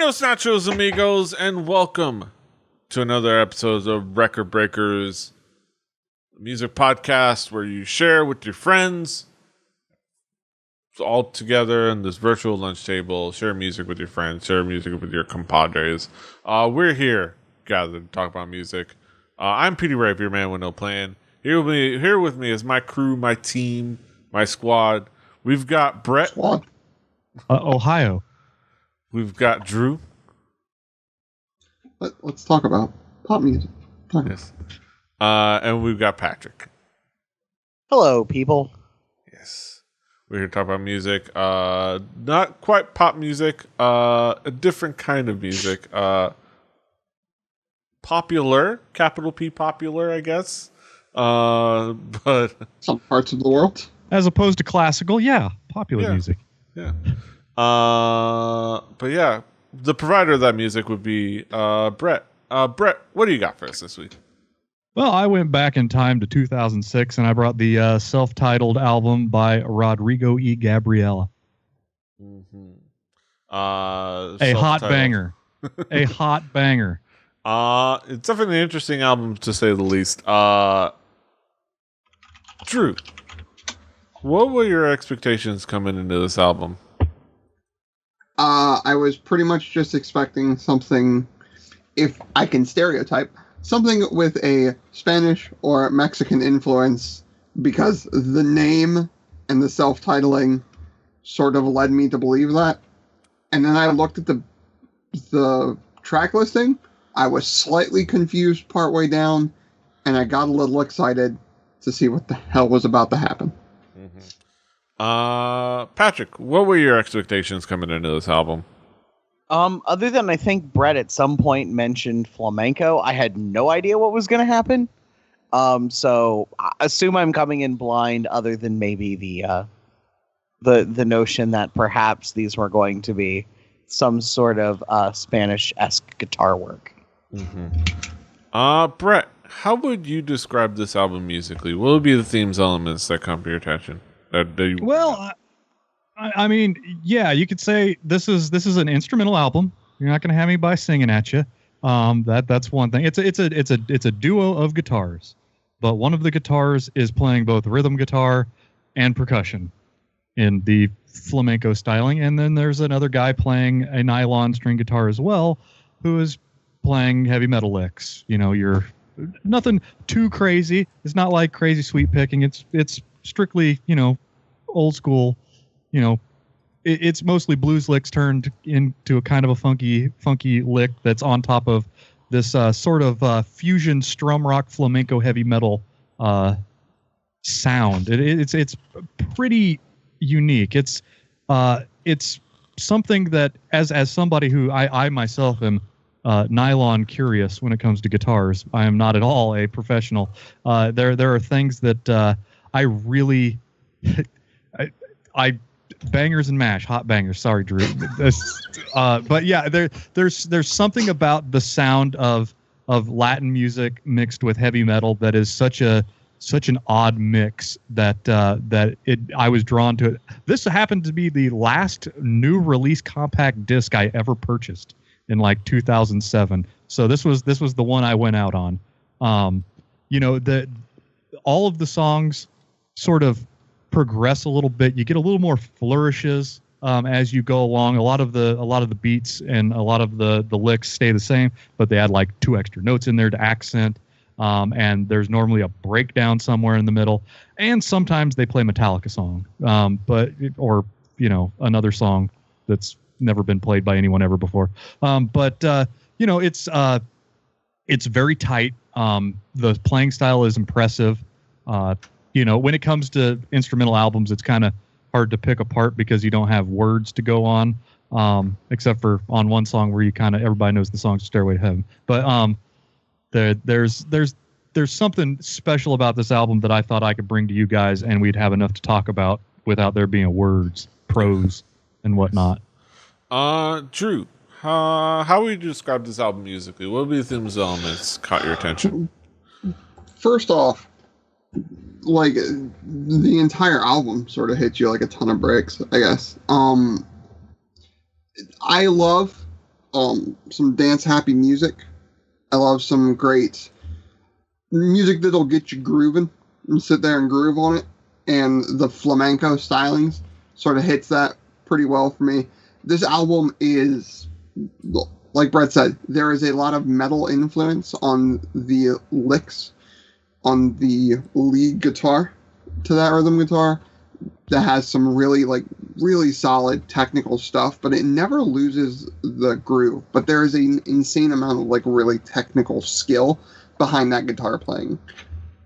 Buenos nachos, amigos, and welcome to another episode of Record Breakers, a music podcast where you share with your friends all together in this virtual lunch table. Share music with your friends, share music with your compadres. We're here gathered to talk about music. I'm Petey Rape, your man with no plan. Here with me is my crew, my team, my squad. We've got Brett. Ohio. We've got Drew. Let's talk about pop music. Yes. And we've got Patrick. Hello, people. Yes. We're here to talk about music. Not quite pop music. A different kind of music. Popular. Capital P popular, I guess. But some parts of the world. As opposed to classical, popular music. Yeah. But yeah, the provider of that music would be Brett. Brett, what do you got for us this week? Well, I went back in time to 2006 and I brought the self-titled album by Rodrigo y Gabriela. Mm-hmm. A hot banger. A hot banger. It's definitely an interesting album to say the least. Drew, what were your expectations coming into this album? I was pretty much just expecting something, if I can stereotype, something with a Spanish or Mexican influence, because the name and the self-titling sort of led me to believe that. And then I looked at the track listing. I was slightly confused partway down, and I got a little excited to see what the hell was about to happen. Mm-hmm. Patrick, what were your expectations coming into this album? Other than I think Brett at some point mentioned flamenco, I had no idea what was going to happen. So I assume I'm coming in blind, other than maybe the notion that perhaps these were going to be some sort of Spanish-esque guitar work. Mm-hmm. Brett, how would you describe this album musically? What would be the themes, elements that come to your attention? Well, I mean, yeah, you could say this is an instrumental album. You're not going to have anybody singing at you. That's one thing. It's a duo of guitars, but one of the guitars is playing both rhythm guitar and percussion in the flamenco styling, and then there's another guy playing a nylon string guitar as well, who is playing heavy metal licks. You know, you're nothing too crazy. It's not like crazy sweet picking. It's strictly, old school, it's mostly blues licks turned into a kind of a funky lick that's on top of this sort of fusion strum rock flamenco heavy metal sound. It's pretty unique. It's something that as somebody who I myself am nylon curious when it comes to guitars. I am not at all a professional. There are things that I really I bangers and mash, hot bangers. Sorry, Drew. But yeah, there's something about the sound of Latin music mixed with heavy metal that is such an odd mix that I was drawn to it. This happened to be the last new release compact disc I ever purchased in like 2007. So this was the one I went out on. All of the songs sort of progress a little bit. You get a little more flourishes as you go along. A lot of the beats and a lot of the licks stay the same, but they add like 2 extra notes in there to accent. And there's normally a breakdown somewhere in the middle, and sometimes they play Metallica song, or another song that's never been played by anyone ever before. It's very tight. The playing style is impressive. When it comes to instrumental albums, it's kind of hard to pick apart because you don't have words to go on, except for on one song where everybody knows the song's Stairway to Heaven. But there's something special about this album that I thought I could bring to you guys, and we'd have enough to talk about without there being words, prose, and whatnot. Drew, how would you describe this album musically? What would be the themes, elements caught your attention? First off, like, the entire album sort of hits you like a ton of bricks, I guess. I love some dance happy music. I love some great music that'll get you grooving and sit there and groove on it. And the flamenco stylings sort of hits that pretty well for me. This album is, like Brett said, there is a lot of metal influence on the licks, on the lead guitar to that rhythm guitar that has some really solid technical stuff, but it never loses the groove. But there is an insane amount of really technical skill behind that guitar playing,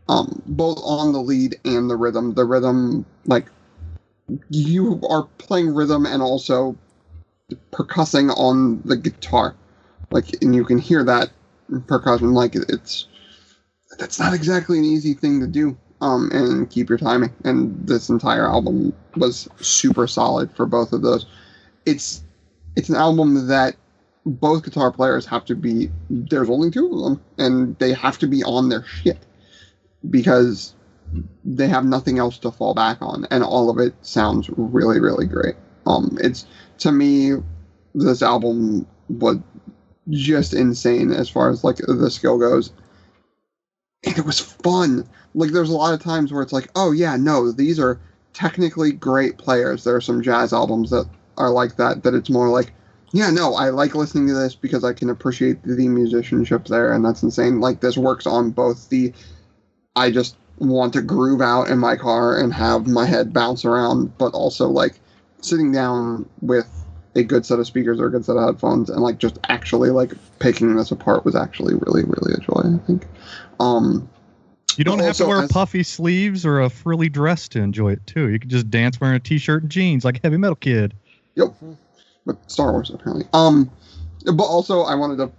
both on the lead and the rhythm. The rhythm, you are playing rhythm and also percussing on the guitar, and you can hear that percussion. That's not exactly an easy thing to do. And keep your timing. And this entire album was super solid for both of those. It's an album that both guitar players have to be, there's only two of them, and they have to be on their shit because they have nothing else to fall back on, and all of it sounds really, really great. To me, this album was just insane as far as the skill goes. And it was fun. There's a lot of times where it's oh yeah, no, these are technically great players. There are some jazz albums that are like that it's more yeah, no, I like listening to this because I can appreciate the musicianship there, and that's insane. This works on both the, I just want to groove out in my car and have my head bounce around, but also sitting down with a good set of speakers or a good set of headphones and just actually picking this apart was actually really, really a joy, I think. You don't have to wear puffy sleeves or a frilly dress to enjoy it too. You can just dance wearing a t-shirt and jeans like a heavy metal kid. Yep. But Star Wars apparently. But also I wanted to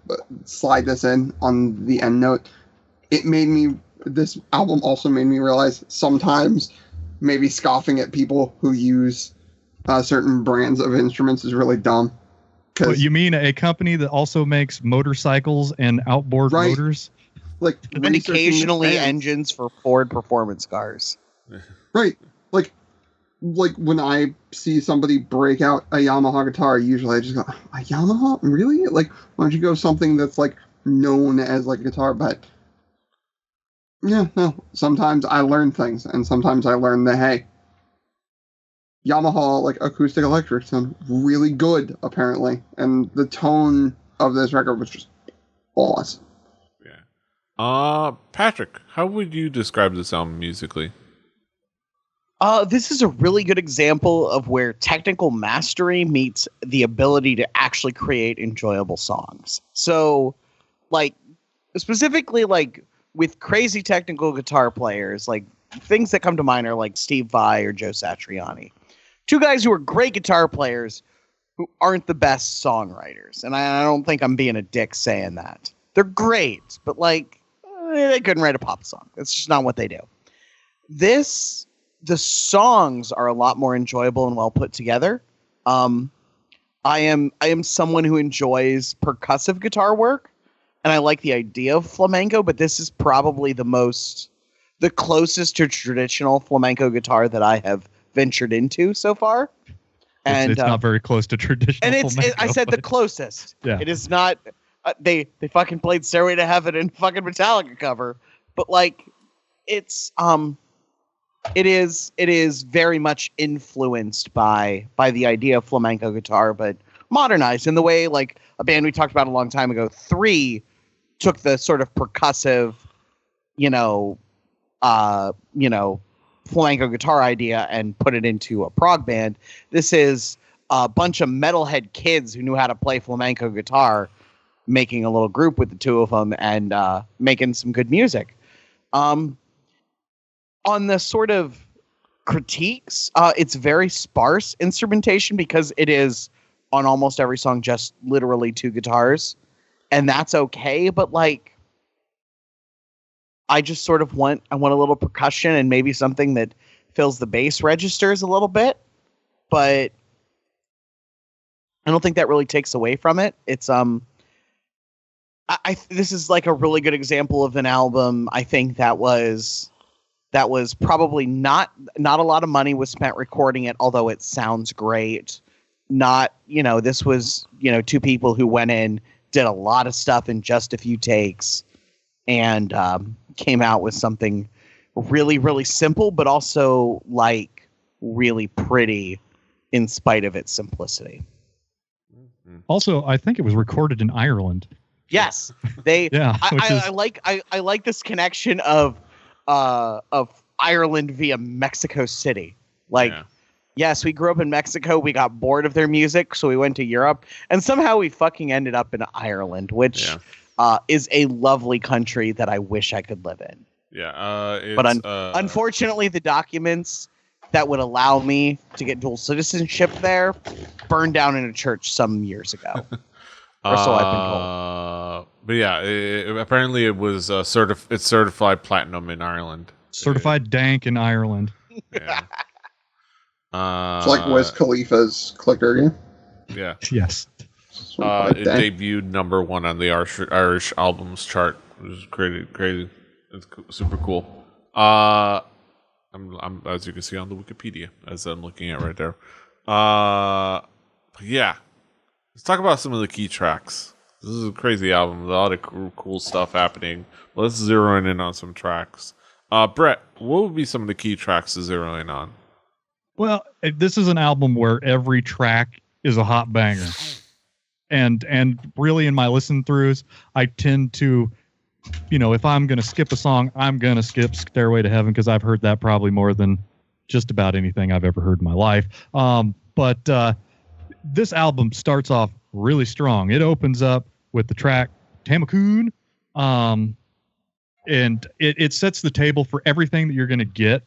slide this in on the end note. This album also made me realize sometimes maybe scoffing at people who use certain brands of instruments is really dumb. What, you mean a company that also makes motorcycles and outboard motors? And occasionally engines for Ford performance cars. Right. When I see somebody break out a Yamaha guitar, usually I just go, a Yamaha? Really? Why don't you go something that's known as a guitar? But yeah, no. Sometimes I learn things, and sometimes I learn that, hey, Yamaha acoustic electric sound really good, apparently. And the tone of this record was just awesome. Patrick, how would you describe this album musically? This is a really good example of where technical mastery meets the ability to actually create enjoyable songs. So, specifically, with crazy technical guitar players, things that come to mind are Steve Vai or Joe Satriani. Two guys who are great guitar players who aren't the best songwriters. And I don't think I'm being a dick saying that. They're great, but they couldn't write a pop song. That's just not what they do. The songs are a lot more enjoyable and well put together. I am someone who enjoys percussive guitar work, and I like the idea of flamenco, but this is probably the closest to traditional flamenco guitar that I have ventured into so far. And it's not very close to traditional flamenco. I said the closest. Yeah. It is not. They fucking played Stairway to Heaven and fucking Metallica cover, but it is very much influenced by the idea of flamenco guitar, but modernized in the way a band we talked about a long time ago, 3, took the sort of percussive, flamenco guitar idea and put it into a prog band. This is a bunch of metalhead kids who knew how to play flamenco guitar, making a little group with the two of them and making some good music. On the sort of critiques, it's very sparse instrumentation because it is on almost every song just literally 2 guitars, and that's okay. But I just sort of want a little percussion and maybe something that fills the bass registers a little bit, but I don't think that really takes away from it. It's this is a really good example of an album. I think that was probably not a lot of money was spent recording it, although it sounds great. not, this was, two people who went in, did a lot of stuff in just a few takes, and came out with something really, really simple, but also like really pretty in spite of its simplicity. Also, I think it was recorded in Ireland. Yes, they. Yeah, I like this connection of Ireland via Mexico City. Like, yes, we grew up in Mexico. We got bored of their music, so we went to Europe, and somehow we fucking ended up in Ireland, which is a lovely country that I wish I could live in. Yeah, but unfortunately, the documents that would allow me to get dual citizenship there burned down in a church some years ago. Or so I've been told. But yeah, apparently it was it's certified platinum in Ireland. Certified dank in Ireland. Yeah. It's like Wiz Khalifa's Clicker. Yeah. Yes. It debuted #1 on the Irish albums chart. It was crazy. It's super cool. I'm as you can see on the Wikipedia, as I'm looking at right there. Yeah. Let's talk about some of the key tracks. This is a crazy album. A lot of cool stuff happening. Let's zero in on some tracks. Brett, what would be some of the key tracks to zero in on? Well, this is an album where every track is a hot banger. And really in my listen throughs, I tend to, if I'm going to skip a song, I'm going to skip Stairway to Heaven because I've heard that probably more than just about anything I've ever heard in my life. But this album starts off really strong. It opens up with the track Tamakoon, and it sets the table for everything that you're going to get.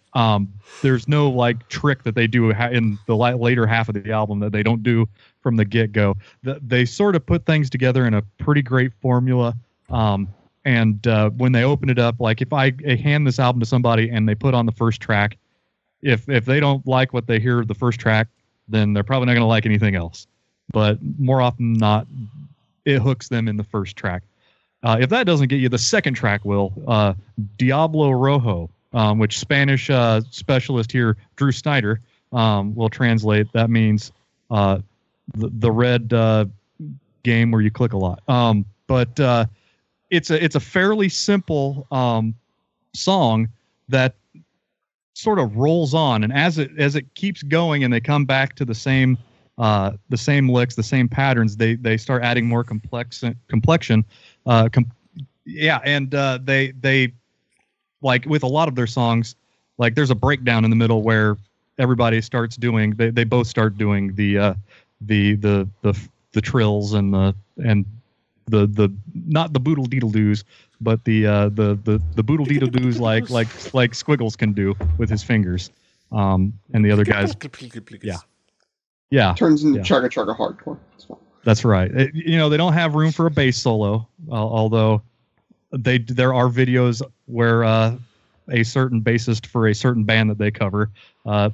There's no like trick that they do in the later half of the album that they don't do from the get-go. They sort of put things together in a pretty great formula. And when they open it up, like if I hand this album to somebody and they put on the first track, if they don't like what they hear the first track, then they're probably not going to like anything else. But more often than not, it hooks them in the first track. If that doesn't get you, the second track will. Diablo Rojo, which Spanish specialist here, Drew Snyder, will translate. That means the red game where you click a lot. But it's a fairly simple song that sort of rolls on, and as it keeps going and they come back to the same licks, the same patterns, they start adding more complexion. They like with a lot of their songs, like there's a breakdown in the middle where everybody starts doing. They both start doing the trills and the not the boodle deedle doos, but the boodle deedle doos like Squiggles can do with his fingers. And the other guys, yeah, turns into chugga chugga hardcore. That's right. They don't have room for a bass solo, although there are videos where a certain bassist for a certain band that they cover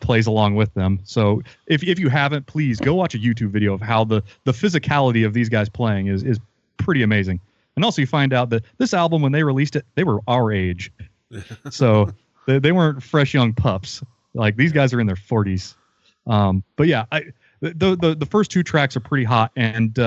plays along with them. So if you haven't, please go watch a YouTube video of how the physicality of these guys playing is pretty amazing. And also you find out that this album, when they released it, they were our age. So they weren't fresh young pups. Like these guys are in their 40s. But yeah, the first two tracks are pretty hot, and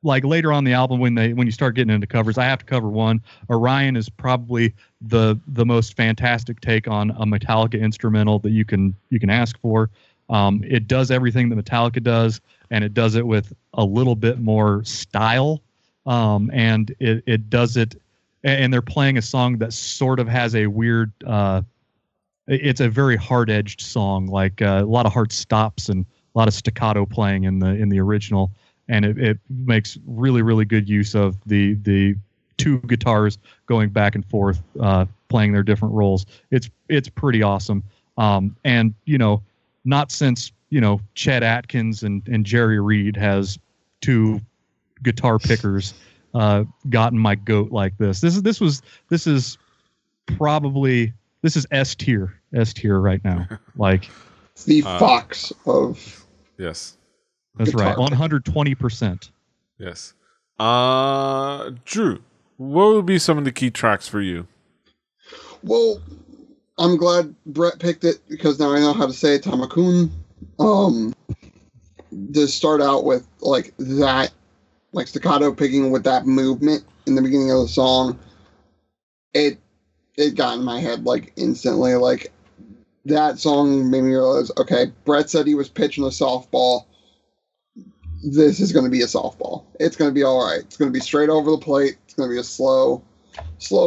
like later on the album when you start getting into covers, I have to cover one. Orion is probably the most fantastic take on a Metallica instrumental that you can ask for. It does everything that Metallica does, and it does it with a little bit more style. And it does it, and they're playing a song that sort of has a weird. It's a very hard-edged song, like a lot of hard stops and a lot of staccato playing in the original, and it makes really, really good use of the two guitars going back and forth, playing their different roles. It's pretty awesome. And not since Chet Atkins and Jerry Reed has two guitar pickers gotten my goat like this. This is probably S tier right now. Like it's the Fox of yes. That's right. 120%. Yes. Drew, what would be some of the key tracks for you? Well, I'm glad Brett picked it because now I know how to say it, Tamakun. to start out with like that, like staccato picking with that movement in the beginning of the song, it got in my head like instantly. Like that song made me realize, okay, Brett said he was pitching a softball. This is going to be a softball. It's going to be all right. It's going to be straight over the plate. It's going to be a slow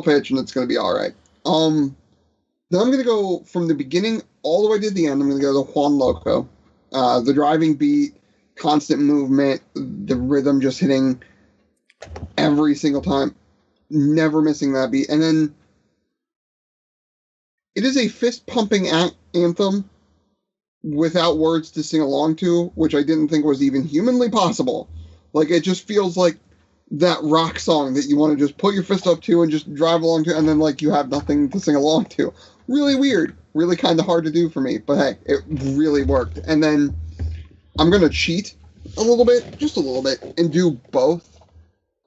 pitch, and it's going to be all right. Then I'm going to go from the beginning all the way to the end. I'm going to go to Juan Loco. The driving beat, constant movement, the rhythm just hitting every single time, never missing that beat. And then it is a fist-pumping anthem without words to sing along to, which I didn't think was even humanly possible. Like, it just feels like that rock song that you want to just put your fist up to and just drive along to, and then, like, you have nothing to sing along to. Really weird. Really kind of hard to do for me. But, hey, it really worked. And then I'm going to cheat a little bit, just a little bit, and do both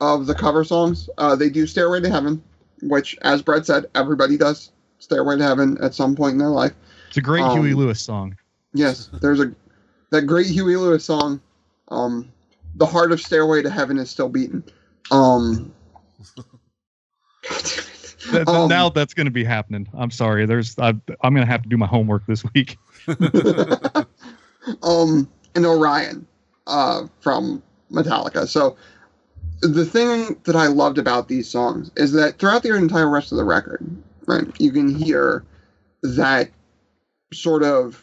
of the cover songs. They do Stairway to Heaven, which, as Brett said, everybody does Stairway to Heaven at some point in their life. It's a great Huey Lewis song. Yes, there's that great Huey Lewis song. The heart of Stairway to Heaven is still beating. Now that's going to be happening. I'm sorry. I'm going to have to do my homework this week. And Orion from Metallica. So the thing that I loved about these songs is that throughout the entire rest of the record, right, you can hear that sort of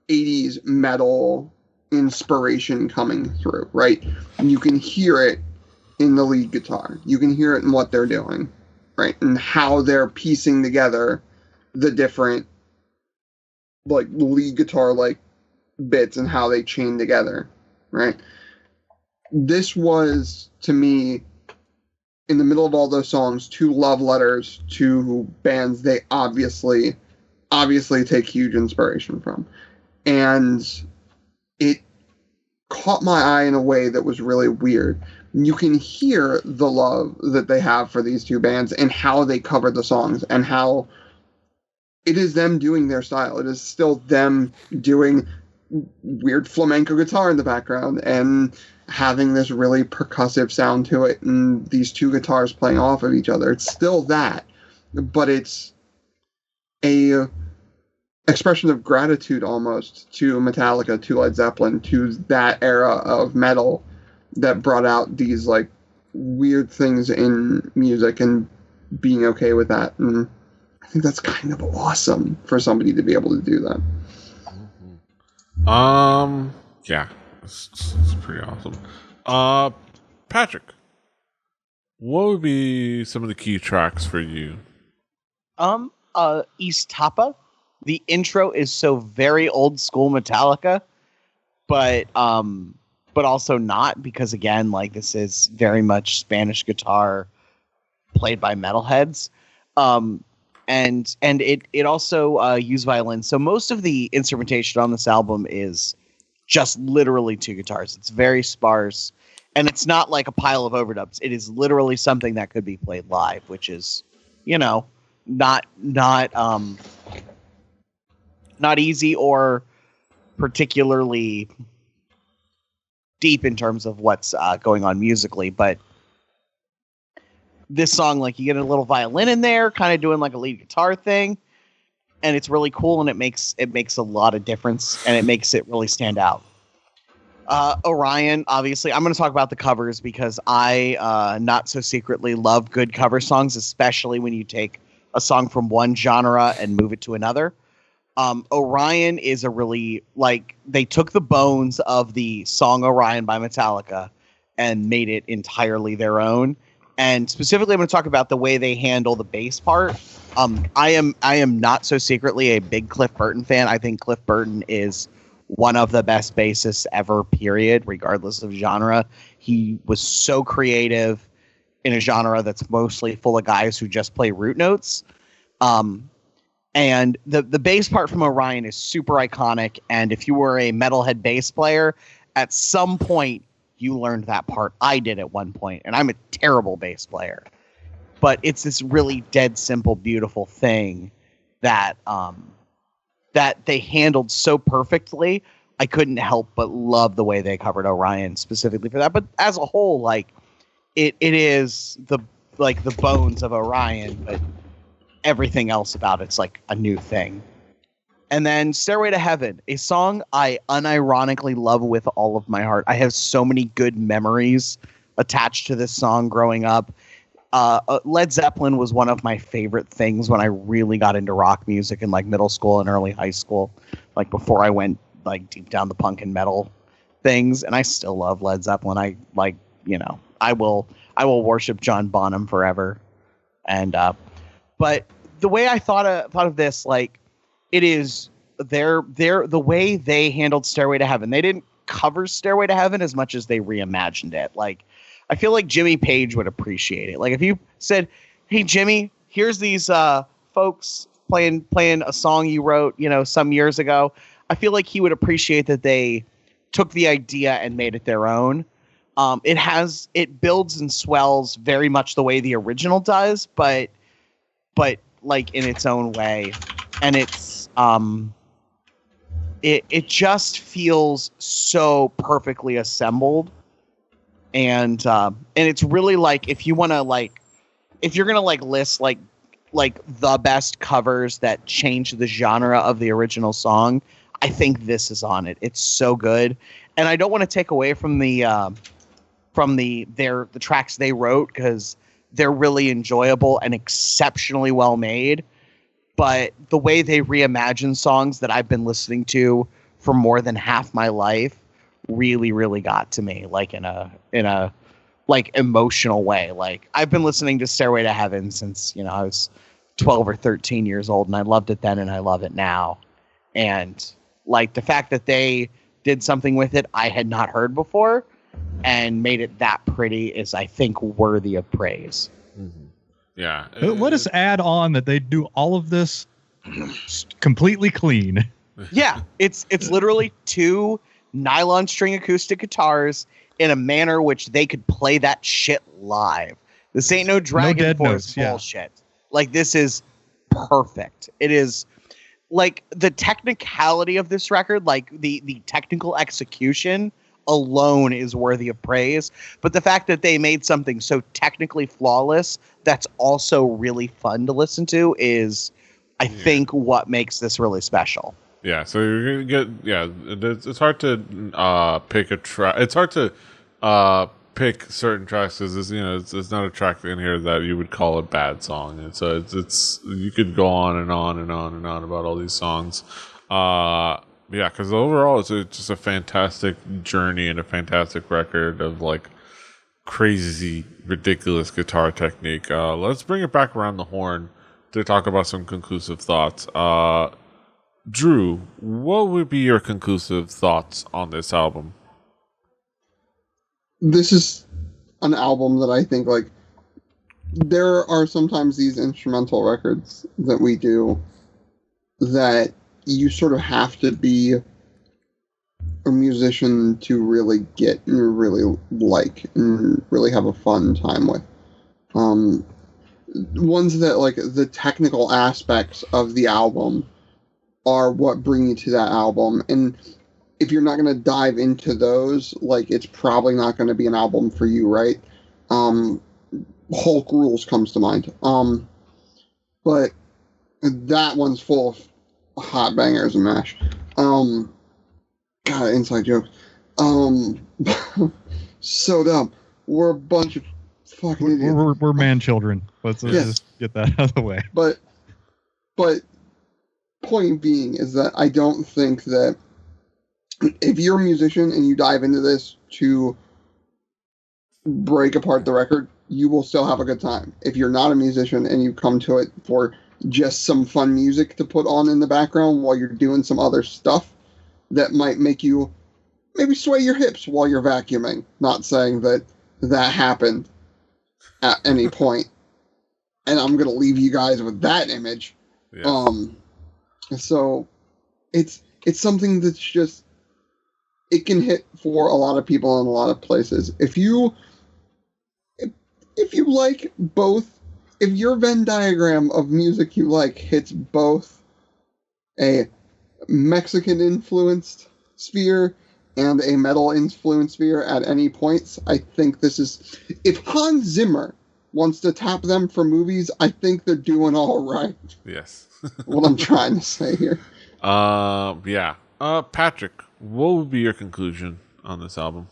80s metal inspiration coming through, right? And you can hear it in the lead guitar. You can hear it in what they're doing, right? And how they're piecing together the different, like, lead guitar, like, bits and how they chain together, right? This was, to me, in the middle of all those songs, two love letters to bands they obviously take huge inspiration from. And it caught my eye in a way that was really weird. You can hear the love that they have for these two bands and how they cover the songs and how it is them doing their style. It is still them doing weird flamenco guitar in the background and having this really percussive sound to it and these two guitars playing off of each other. It's still that, but it's a expression of gratitude almost to Metallica, to Led Zeppelin, to that era of metal that brought out these like weird things in music and being okay with that. And I think that's kind of awesome for somebody to be able to do that. Yeah, it's pretty awesome. Patrick, what would be some of the key tracks for you? East Tapa. The intro is so very old school Metallica, but also not, because again, like, this is very much Spanish guitar played by metalheads. And it also used violin. So most of the instrumentation on this album is just literally two guitars. It's very sparse, and it's not like a pile of overdubs. It is literally something that could be played live, which is, not easy or particularly deep in terms of what's going on musically. But this song, like, you get a little violin in there, kind of doing like a lead guitar thing, and it's really cool, and it makes a lot of difference, and it makes it really stand out. Orion, obviously, I'm going to talk about the covers because I not so secretly love good cover songs, especially when you take a song from one genre and move it to another. Orion is a really, like, they took the bones of the song Orion by Metallica and made it entirely their own. And specifically, I'm going to talk about the way they handle the bass part. I am not so secretly a big Cliff Burton fan. I think Cliff Burton is one of the best bassists ever, period, regardless of genre. He was so creative in a genre that's mostly full of guys who just play root notes. And the bass part from Orion is super iconic. And if you were a metalhead bass player, at some point you learned that part. I did at one point, and I'm a terrible bass player. But it's this really dead simple, beautiful thing that that they handled so perfectly. I couldn't help but love the way they covered Orion specifically for that. But as a whole, like it is the bones of Orion, but everything else about it's like a new thing. And then Stairway to Heaven, a song I unironically love with all of my heart. I have so many good memories attached to this song growing up. Led Zeppelin was one of my favorite things when I really got into rock music in like middle school and early high school, like before I went like deep down the punk and metal things. And I still love Led Zeppelin. I will worship John Bonham forever. And but the way I thought of this, like, it is the way they handled Stairway to Heaven. They didn't cover Stairway to Heaven as much as they reimagined it. Like, I feel like Jimmy Page would appreciate it. Like if you said, "Hey Jimmy, here's these folks playing a song you wrote, some years ago," I feel like he would appreciate that they took the idea and made it their own. It builds and swells very much the way the original does, but like in its own way, and it's it just feels so perfectly assembled, and it's really like if you're gonna list like the best covers that change the genre of the original song, I think this is on it. It's so good, and I don't want to take away from the tracks they wrote, because they're really enjoyable and exceptionally well made. But the way they reimagine songs that I've been listening to for more than half my life really, really got to me, like in a like emotional way. Like I've been listening to Stairway to Heaven since, I was 12 or 13 years old, and I loved it then and I love it now. And like the fact that they did something with it I had not heard before and made it that pretty is, I think, worthy of praise. Mm-hmm. Yeah. Let us add on that they do all of this completely clean. Yeah, it's literally 2 nylon string acoustic guitars in a manner which they could play that shit live. This ain't no Dragon Force bullshit. Yeah. Like, this is perfect. It is like the technicality of this record, like the technical execution alone is worthy of praise. But the fact that they made something so technically flawless that's also really fun to listen to is, I think, what makes this really special. Yeah, so you're gonna get it's hard to pick a track. It's hard to pick certain tracks because it's not a track in here that you would call a bad song, and so it's you could go on and on and on and on about all these songs. Yeah, because overall it's just a fantastic journey and a fantastic record of like crazy, ridiculous guitar technique. Let's bring it back around the horn to talk about some conclusive thoughts. Drew, what would be your conclusive thoughts on this album? This is an album that I think, like, there are sometimes these instrumental records that we do that you sort of have to be a musician to really get and really like and really have a fun time with. Ones that, like, the technical aspects of the album are what bring you to that album, and if you're not going to dive into those, like, it's probably not going to be an album for you, right? Hulk Rules comes to mind. But that one's full of hot bangers and mash. God, inside jokes. So dumb. We're a bunch of fucking idiots. We're man children. Let's just get that out of the way. But point being is that I don't think that if you're a musician and you dive into this to break apart the record, you will still have a good time. If you're not a musician and you come to it for just some fun music to put on in the background while you're doing some other stuff that might make you maybe sway your hips while you're vacuuming, not saying that happened at any point, and I'm going to leave you guys with that image. Yes. So it's something that's just, it can hit for a lot of people in a lot of places. If you like both, if your Venn diagram of music you like hits both a Mexican influenced sphere and a metal influence sphere at any points. I think this is... If Hans Zimmer wants to tap them for movies, I think they're doing all right. Yes. What I'm trying to say here. Yeah. Patrick, what would be your conclusion on this album?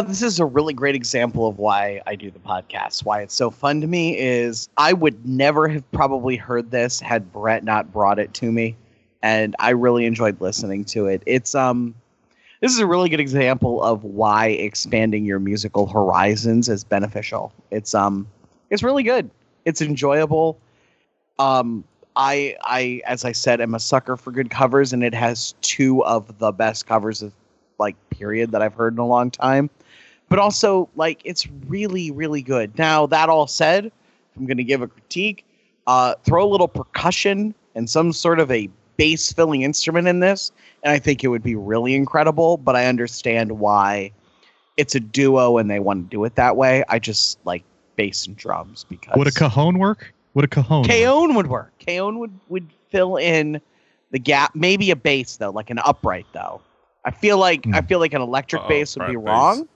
This is a really great example of why I do the podcast. Why it's so fun to me is I would never have probably heard this had Brett not brought it to me, and I really enjoyed listening to it. It's this is a really good example of why expanding your musical horizons is beneficial. It's really good. It's enjoyable. I as I said, am a sucker for good covers, and it has two of the best covers of period that I've heard in a long time. But also, it's really, really good. Now, that all said, if I'm going to give a critique, throw a little percussion and some sort of a bass filling instrument in this, and I think it would be really incredible. But I understand why it's a duo and they want to do it that way. I just like bass and drums because... Would a cajon work? Cajon would work. Cajon would fill in the gap. Maybe a bass, though, like an upright, though. I feel like an electric bass would be wrong.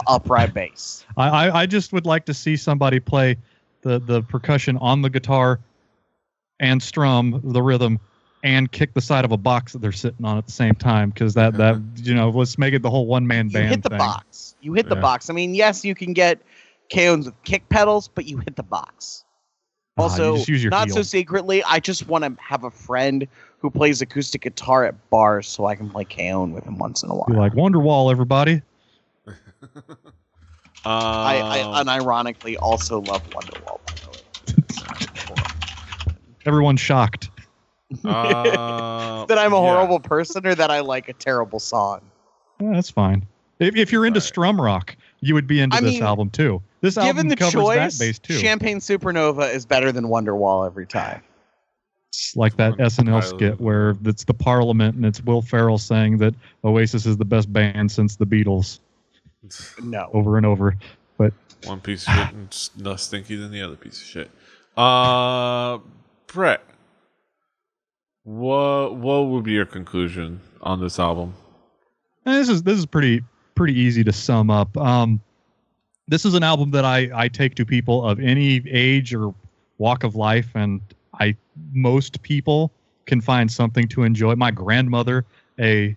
Upright bass. I just would like to see somebody play the percussion on the guitar and strum the rhythm and kick the side of a box that they're sitting on at the same time, because that let's make it the whole one-man band. You hit the thing. box. You hit the box. I mean, yes, you can get cajons with kick pedals, but you hit the box. Also, you just use your not heel. so secretly, I just want to have a friend who plays acoustic guitar at bars so I can play cajon with him once in a while. Be like Wonderwall, everybody. I unironically also love Wonderwall, by the way. Everyone's shocked. That I'm a horrible person or that I like a terrible song. Yeah, that's fine. If you're into strum rock, you would be into this album too. This given album the covers choice, that bass too. Champagne Supernova is better than Wonderwall every time. It's like that SNL skit where it's the Parliament and it's Will Ferrell saying that Oasis is the best band since the Beatles. No. Over and over. But one piece of shit and less stinky than the other piece of shit. Brett, what would be your conclusion on this album? this is pretty easy to sum up. This is an album that I take to people of any age or walk of life, and most people can find something to enjoy. My grandmother, a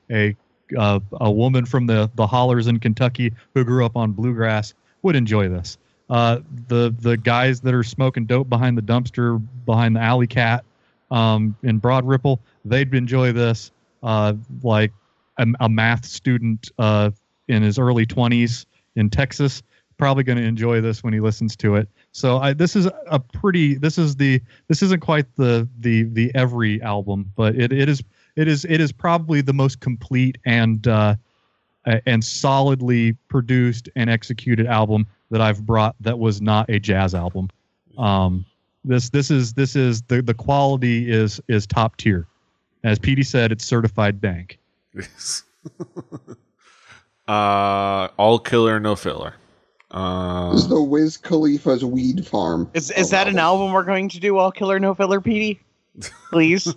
woman from the hollers in Kentucky who grew up on bluegrass, would enjoy this. The guys that are smoking dope behind the dumpster behind the alley cat in Broad Ripple, they'd enjoy this. Like a math student in his early 20s in Texas, probably going to enjoy this when he listens to it. So this isn't quite the every album, but it is probably the most complete and solidly produced and executed album that I've brought that was not a jazz album. This is the quality is top tier. As Petey said, it's certified dank. Yes. All killer, no filler. This is the Wiz Khalifa's Weed Farm. Is that an album we're going to do, All Killer No Filler, Petey? Please,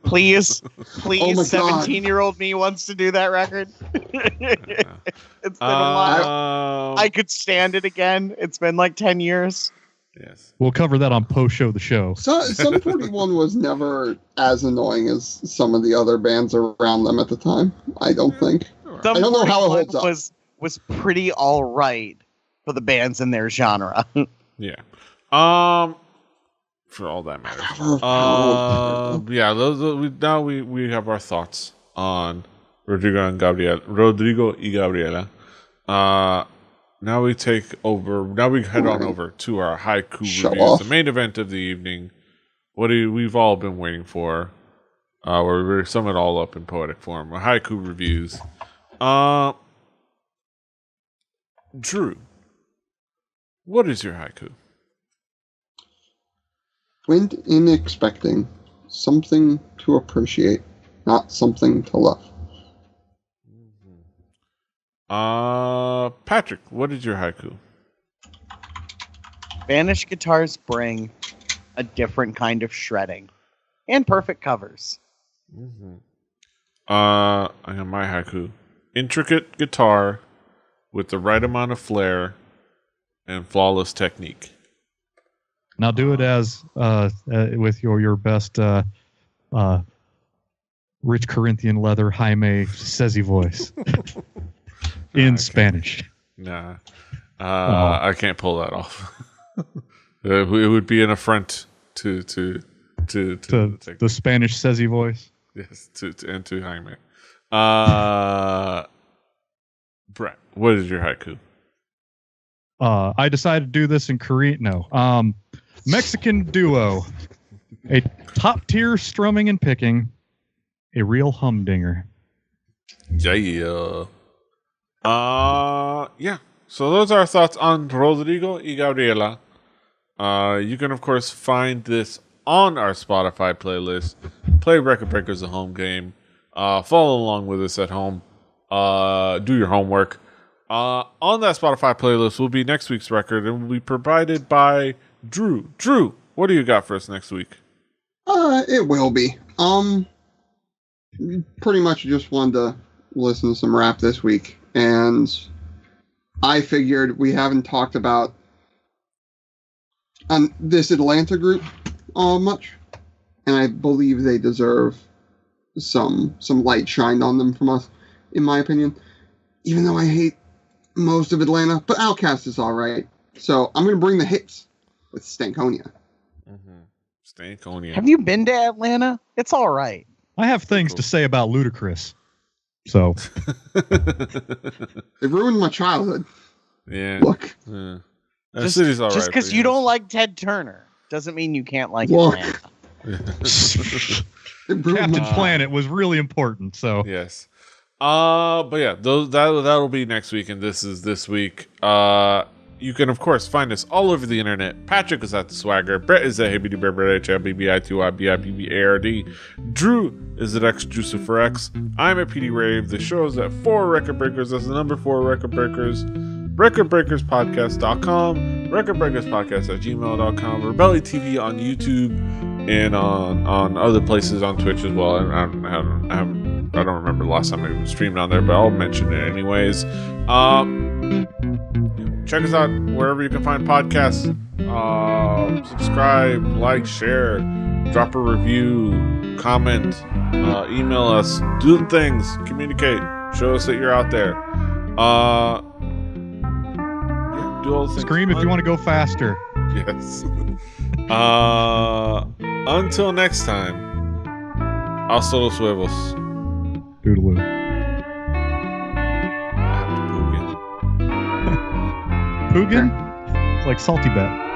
please, Oh my God. 17-year-old me wants to do that record. It's been a while. I could stand it again. It's been like 10 years. Yes. We'll cover that on post show the show. So, Sum 41 was never as annoying as some of the other bands around them at the time. I don't think. I don't know how it holds up. Was pretty all right for the bands in their genre. Yeah. For all that matters. Yeah. We have our thoughts on Rodrigo y Gabriela. Now we take over. Now we head on over to our haiku reviews, the main event of the evening. What we've all been waiting for. Where we sum it all up in poetic form. Our haiku reviews. Drew, what is your haiku? Went in expecting something to appreciate, not something to love. Patrick, what is your haiku? Spanish guitars bring a different kind of shredding and perfect covers. I got my haiku. Intricate guitar with the right amount of flair and flawless technique. Now do it as with your best rich Corinthian leather Jaime Sezzy voice in Spanish. Nah, I can't pull that off. It would be an affront to the Spanish Sezzy voice. Yes, to Jaime. Brett, what is your haiku? I decided to do this in Korean. No. Mexican duo. A top tier strumming and picking. A real humdinger. Yeah. Yeah. So those are our thoughts on Rodrigo y Gabriela. You can, of course, find this on our Spotify playlist. Play Record Breakers, a home game. Follow along with us at home. Do your homework. On that Spotify playlist will be next week's record and will be provided by Drew. Drew, what do you got for us next week? It will be. Pretty much just wanted to listen to some rap this week, and I figured we haven't talked about this Atlanta group much, and I believe they deserve some light shined on them from us, in my opinion. Even though I hate most of Atlanta, but Outkast is all right. So I'm going to bring the hits with Stankonia. Mm-hmm. Stankonia. Have you been to Atlanta? It's all right. I have things to say about Ludacris. So It ruined my childhood. Yeah. Look. Yeah. That city's all right. Just because you don't like Ted Turner doesn't mean you can't like Atlanta. Captain Planet was really important. So yes. But yeah, that'll be next week, and this is this week. You can, of course, find us all over the internet. Patrick is at The Swagger. Brett is at HBDBBBITYBIPBARD. Drew is at XJuciferX. I'm at PD Rave. The show is at 4 Record Breakers. That's the number 4 Record Breakers. RecordBreakersPodcast.com. RecordBreakersPodcast@gmail.com. Rebelli TV on YouTube and on other places on Twitch as well. I don't remember the last time I streamed on there, but I'll mention it anyways. Check us out wherever you can find podcasts. Subscribe, like, share, drop a review, comment, email us, do the things, communicate, show us that you're out there. Do all the things. Scream if you want to go faster. Yes. Until next time, hasta los huevos. Doodaloo. Pugin? It's like Salty Bet.